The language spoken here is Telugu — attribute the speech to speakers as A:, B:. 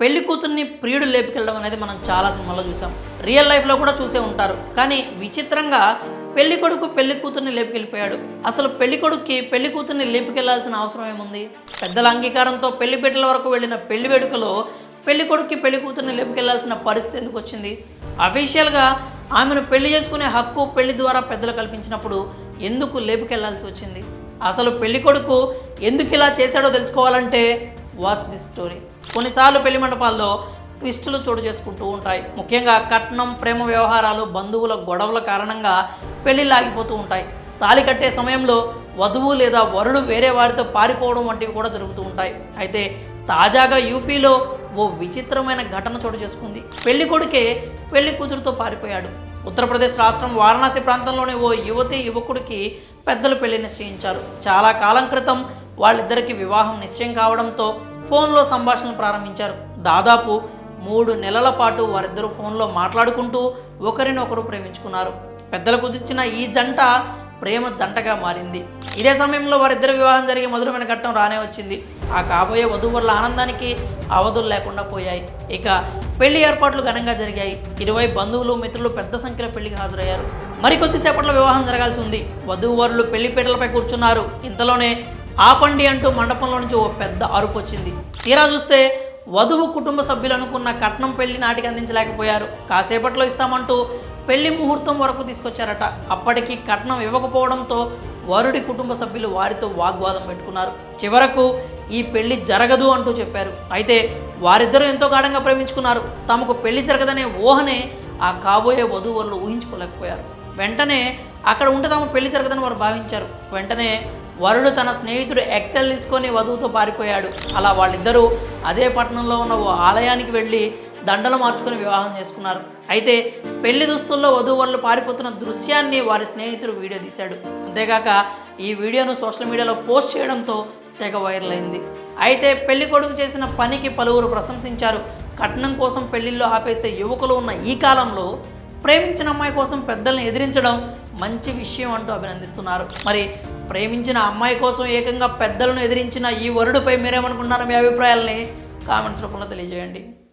A: పెళ్లి కూతుర్ని ప్రియుడు లేపుకెళ్ళడం అనేది మనం చాలా సినిమాల్లో చూసాం. రియల్ లైఫ్లో కూడా చూసే ఉంటారు. కానీ విచిత్రంగా పెళ్లి కొడుకు పెళ్లి కూతుర్ని లేపుకెళ్ళిపోయాడు. అసలు పెళ్లి కొడుక్కి పెళ్లి కూతుర్ని లేపుకెళ్లాల్సిన అవసరం ఏముంది? పెద్దల అంగీకారంతో పెళ్లి పీటల వరకు వెళ్ళిన పెళ్లి వేడుకలో పెళ్లి కొడుక్కి పెళ్లి కూతుర్ని లేపుకెళ్లాల్సిన పరిస్థితి ఎందుకు వచ్చింది? అఫీషియల్గా ఆమెను పెళ్లి చేసుకునే హక్కు పెళ్లి ద్వారా పెద్దలు కల్పించినప్పుడు ఎందుకు లేపుకెళ్లాల్సి వచ్చింది? అసలు పెళ్లి కొడుకు ఎందుకు ఇలా చేశాడో తెలుసుకోవాలంటే వాచ్ దిస్ స్టోరీ. కొన్నిసార్లు పెళ్లి మండపాల్లో ట్విస్టులు చోటు చేసుకుంటూ ఉంటాయి. ముఖ్యంగా కట్నం, ప్రేమ వ్యవహారాలు, బంధువుల గొడవల కారణంగా పెళ్లిళ్ళు ఆగిపోతూ ఉంటాయి. తాళి కట్టే సమయంలో వధువు లేదా వరుడు వేరే వారితో పారిపోవడం వంటివి కూడా జరుగుతూ ఉంటాయి. అయితే తాజాగా యూపీలో ఓ విచిత్రమైన ఘటన చోటు చేసుకుంది. పెళ్లి కొడుకే పెళ్లి కూతురుతో పారిపోయాడు. ఉత్తరప్రదేశ్ రాష్ట్రం వారణాసి ప్రాంతంలోని ఓ యువకుడికి పెద్దలు పెళ్లి నిశ్చయించారు. చాలా కాలం క్రితం వాళ్ళిద్దరికీ వివాహం నిశ్చయం కావడంతో ఫోన్లో సంభాషణలు ప్రారంభించారు. దాదాపు 3 నెలల పాటు వారిద్దరూ ఫోన్లో మాట్లాడుకుంటూ ఒకరినొకరు ప్రేమించుకున్నారు. పెద్దలు కుదిర్చిన ఈ జంట ప్రేమ జంటగా మారింది. ఇదే సమయంలో వారిద్దరి వివాహం జరిగే మధురమైన ఘట్టం రానే వచ్చింది. ఆ కాబోయే వధూవరుల ఆనందానికి అవధులు లేకుండా పోయాయి. ఇక పెళ్లి ఏర్పాట్లు ఘనంగా జరిగాయి. 20 బంధువులు, మిత్రులు పెద్ద సంఖ్యలో పెళ్లికి హాజరయ్యారు. మరికొద్దిసేపట్లో వివాహం జరగాల్సి ఉంది. వధూవరులు పెళ్లి పీటలపై కూర్చున్నారు. ఇంతలోనే ఆపండి అంటూ మండపంలో నుంచి ఓ పెద్ద అరుపు వచ్చింది. తీరా చూస్తే వధువు కుటుంబ సభ్యులు అనుకున్న కట్నం పెళ్లి నాటికి అందించలేకపోయారు. కాసేపట్లో ఇస్తామంటూ పెళ్లి ముహూర్తం వరకు తీసుకొచ్చారట. అప్పటికి కట్నం ఇవ్వకపోవడంతో వరుడి కుటుంబ సభ్యులు వారితో వాగ్వాదం పెట్టుకున్నారు. చివరకు ఈ పెళ్లి జరగదు అంటూ చెప్పారు. అయితే వారిద్దరూ ఎంతో గాఢంగా ప్రేమించుకున్నారు. తమకు పెళ్లి జరగదనే ఊహనే ఆ కాబోయే వధూవరులు ఊహించుకోలేకపోయారు. వెంటనే అక్కడ ఉంటే తమ పెళ్లి జరగదని వారు భావించారు. వెంటనే వరుడు తన స్నేహితుడు ఎక్సెల్ తీసుకొని వధువుతో పారిపోయాడు. అలా వాళ్ళిద్దరూ అదే పట్టణంలో ఉన్న ఓ ఆలయానికి వెళ్ళి దండలు మార్చుకొని వివాహం చేసుకున్నారు. అయితే పెళ్లి దుస్తుల్లో వధూవరులు పారిపోతున్న దృశ్యాన్ని వారి స్నేహితుడు వీడియో తీశాడు. అంతేగాక ఈ వీడియోను సోషల్ మీడియాలో పోస్ట్ చేయడంతో తెగ వైరల్ అయింది. అయితే పెళ్లి కొడుకు చేసిన పనికి పలువురు ప్రశంసించారు. కట్నం కోసం పెళ్లిళ్ళు ఆపేసే యువకులు ఉన్న ఈ కాలంలో ప్రేమించిన అమ్మాయి కోసం పెద్దల్ని ఎదిరించడం మంచి విషయం అంటూ అభినందిస్తున్నారు. మరి ప్రేమించిన అమ్మాయి కోసం ఏకంగా పెద్దలను ఎదిరించిన ఈ వరుడిపై మీరేమనుకున్నారో మీ అభిప్రాయాలని కామెంట్స్ రూపంలో తెలియజేయండి.